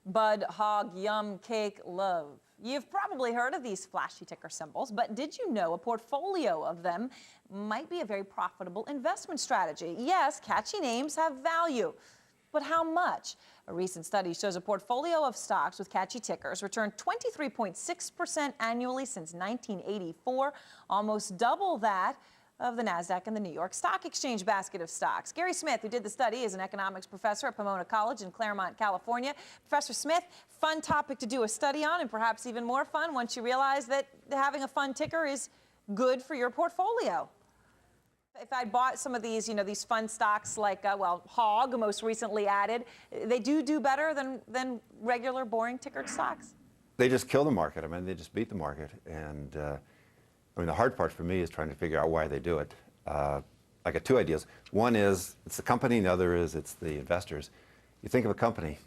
Bud, hog, yum, cake, love. You've probably heard of these flashy ticker symbols, but did you know a portfolio of them might be a very profitable investment strategy? Yes, catchy names have value, but how much? A recent study shows a portfolio of stocks with catchy tickers returned 23.6% annually since 1984, almost double that of the NASDAQ and the New York Stock Exchange basket of stocks. Gary Smith, who did the study, is an economics professor at Pomona College in Claremont, California. Professor Smith, fun topic to do a study on, and perhaps even more fun once you realize that having a fun ticker is good for your portfolio. If I bought some of these, these fun stocks like, Hog, most recently added, they do better than regular boring tickered stocks. They just kill the market. I mean, they just beat the market. And the hard part for me is trying to figure out why they do it. I got two ideas. One is it's the company, and the other is it's the investors. You think of a company,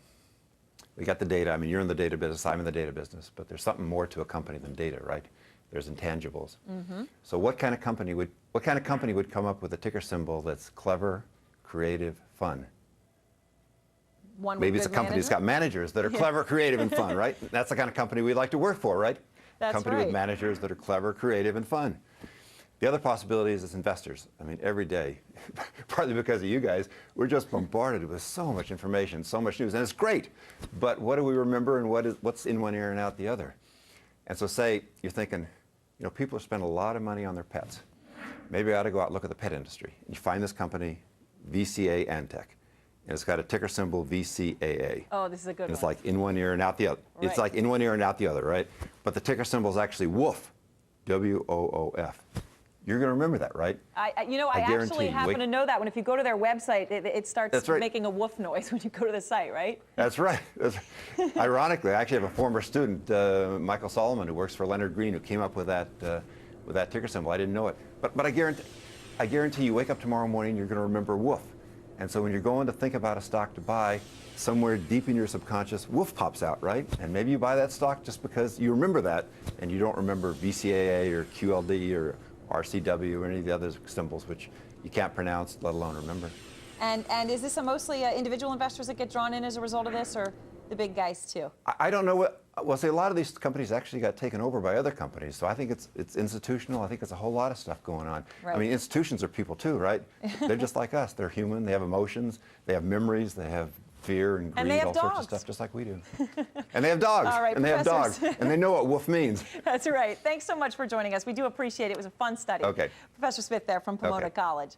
we got the data. I mean, you're in the data business, I'm in the data business, but there's something more to a company than data, right? There's intangibles. Mm-hmm. So what kind of company would come up with a ticker symbol that's clever, creative, fun? Maybe it's a company that's got managers that are clever, creative, and fun, right? That's the kind of company we'd like to work for, right? That's company right. With managers that are clever, creative, and fun. The other possibility is investors. I mean, every day, partly because of you guys, we're just bombarded with so much information, so much news, and it's great. But what do we remember, and what's in one ear and out the other? And so say you're thinking, people spend a lot of money on their pets. Maybe I ought to go out and look at the pet industry. And you find this company, VCA Antech. And it's got a ticker symbol VCAA. Oh, this is a good one. It's like in one ear and out the other. Right. It's like in one ear and out the other, right? But the ticker symbol is actually WOOF, W-O-O-F. You're going to remember that, right? I actually happen to know that. When if you go to their website, it starts making a woof noise when you go to the site, right? That's right. Ironically, I actually have a former student, Michael Solomon, who works for Leonard Green, who came up with that ticker symbol. I didn't know it, but I guarantee you wake up tomorrow morning, you're going to remember WOOF. And so when you're going to think about a stock to buy, somewhere deep in your subconscious, WOOF pops out, right? And maybe you buy that stock just because you remember that, and you don't remember VCAA or QLD or RCW or any of the other symbols which you can't pronounce, let alone remember. And is this mostly individual investors that get drawn in as a result of this, or the big guys too? I don't know a lot of these companies actually got taken over by other companies, so I think it's institutional. I think it's a whole lot of stuff going on. Right. I mean, institutions are people too, right? They're just like us. They're human. They have emotions. They have memories. They have fear and greed, all sorts of stuff, just like we do. And they have dogs. All right, and they have dogs. And they know what WOOF means. That's right. Thanks so much for joining us. We do appreciate it. It was a fun study. Okay. Professor Smith there from Pomona College.